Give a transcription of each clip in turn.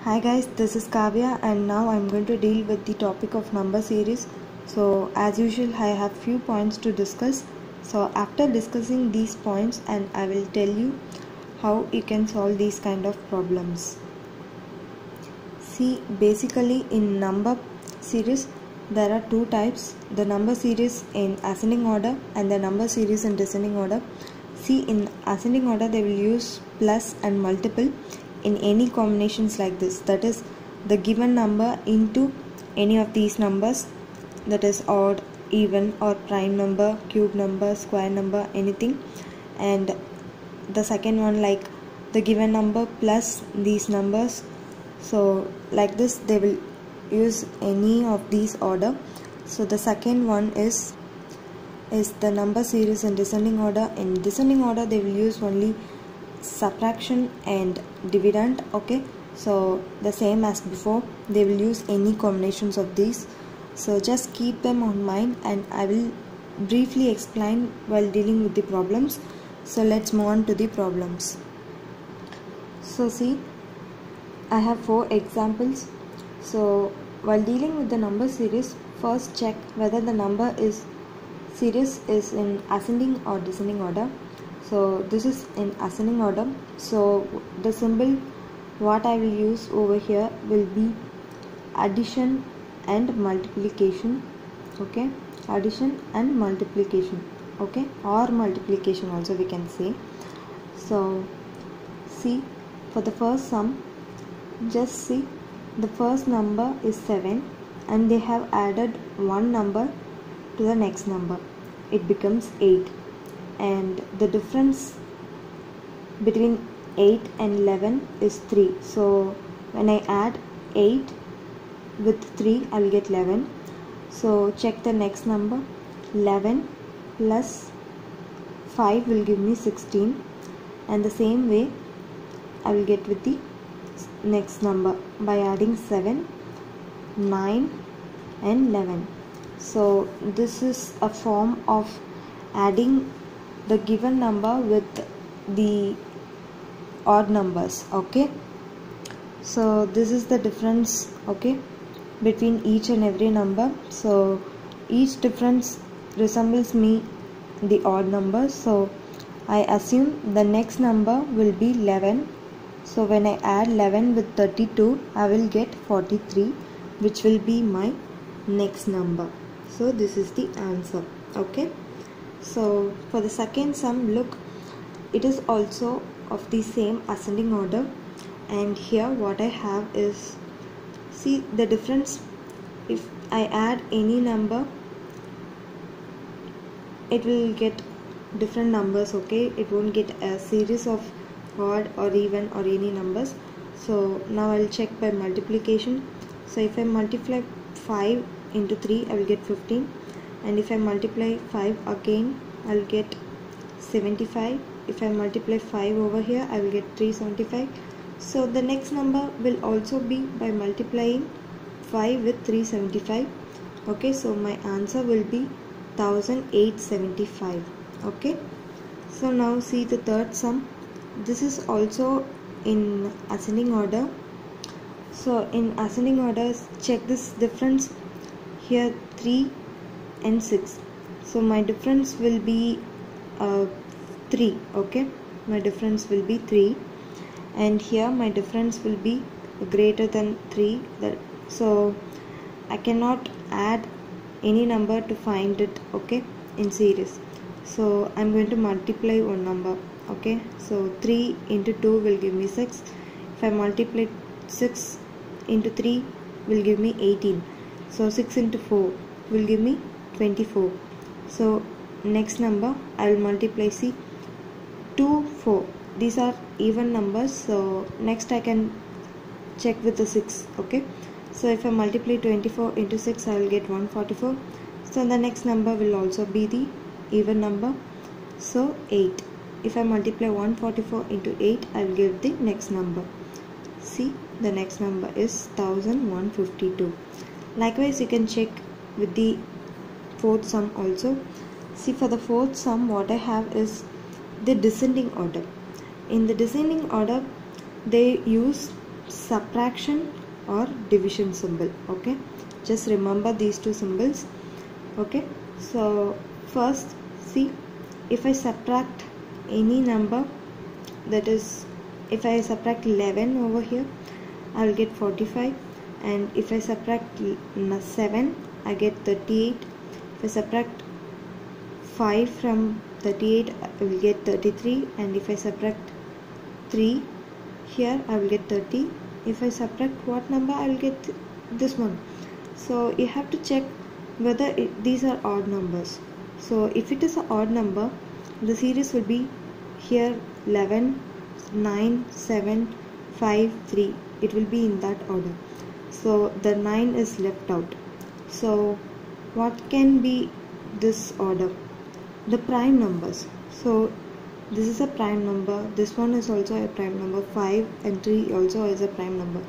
Hi guys, this is Kavya and now I'm going to deal with the topic of number series. So as usual I have few points to discuss. So after discussing these points and I will tell you how you can solve these kind of problems. See, basically in number series there are two types, the number series in ascending order and the number series in descending order. See, in ascending order they will use plus and multiple in any combinations like this, that is the given number into any of these numbers, that is odd, even or prime number, cube number, square number, anything. And the second one like the given number plus these numbers. So like this they will use any of these order. So the second one is the number series in descending order. In descending order they will use only subtraction and dividend. Okay, so the same as before, they will use any combinations of these. So just keep them on mind and I will briefly explain while dealing with the problems. So let's move on to the problems. So see, I have 4 examples. So while dealing with the number series, first check whether the number is series is in ascending or descending order. So this is in ascending order. So the symbol what I will use over here will be addition and multiplication. Okay, addition and multiplication. Okay, or multiplication also we can say. So see, for the first sum, just see the first number is 7 and they have added one number to the next number, it becomes 8. And the difference between 8 and 11 is 3. So when I add 8 with 3 I will get 11. So check the next number, 11 plus 5 will give me 16, and the same way I will get with the next number by adding 7, 9 and 11. So this is a form of adding the given number with the odd numbers. Okay, so this is the difference, okay, between each and every number. So each difference resembles me the odd number, so I assume the next number will be 11. So when I add 11 with 32 I will get 43, which will be my next number. So this is the answer. Okay, so for the second sum, look, it is also of the same ascending order, and here what I have is, see the difference, if I add any number it will get different numbers. Okay, it won't get a series of odd or even or any numbers. So now I'll check by multiplication. So if I multiply 5 into 3 I will get 15, and if I multiply 5 again I will get 75. If I multiply 5 over here I will get 375. So the next number will also be by multiplying 5 with 375. Okay, so my answer will be 1875. Okay, so now see the third sum. This is also in ascending order. So in ascending order, check this difference here, 3 and 6. So my difference will be 3. Okay, my difference will be 3, and here my difference will be greater than 3. So I cannot add any number to find it. Okay, in series. So I'm going to multiply one number. Okay, so 3 into 2 will give me 6. If I multiply 6 into 3 will give me 18. So 6 into 4 will give me 24. So next number I will multiply, see, 2, 4, these are even numbers. So next I can check with the 6. Okay, so if I multiply 24 into 6 I will get 144. So the next number will also be the even number, so 8. If I multiply 144 into 8 I will get the next number. See, the next number is 1152. Likewise you can check with the fourth sum also. See, for the fourth sum what I have is the descending order. In the descending order they use subtraction or division symbol. Okay, just remember these two symbols. Okay, so first see, if I subtract any number, that is if I subtract 11 over here, I will get 45, and if I subtract 7, I get 38. If I subtract 5 from 38, I will get 33, and if I subtract 3 here, I will get 30. If I subtract what number, I will get this one. So you have to check whether these are odd numbers. So if it is an odd number, the series will be here 11, 9, 7, 5, 3. It will be in that order. So the 9 is left out. So what can be this order? The prime numbers. So this is a prime number, this one is also a prime number, 5 and 3 also is a prime number.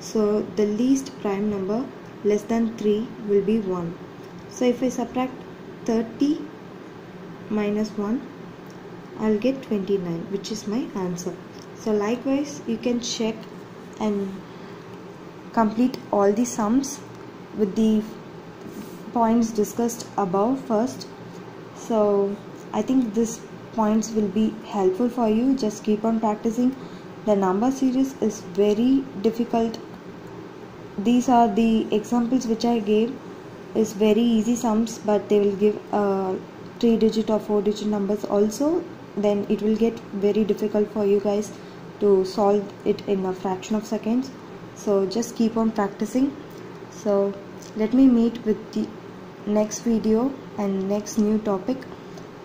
So the least prime number less than 3 will be 1. So if I subtract 30 minus 1, I will get 29, which is my answer. So likewise, you can check and complete all the sums with the points discussed above first. So I think this points will be helpful for you. Just keep on practicing. The number series is very difficult. These are the examples which I gave, is very easy sums, but they will give 3-digit or 4-digit numbers also. Then it will get very difficult for you guys to solve it in a fraction of seconds. So just keep on practicing. So let me meet with the next video and next new topic.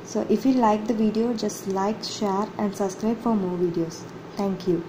So if you like the video, just like, share and subscribe for more videos. Thank you.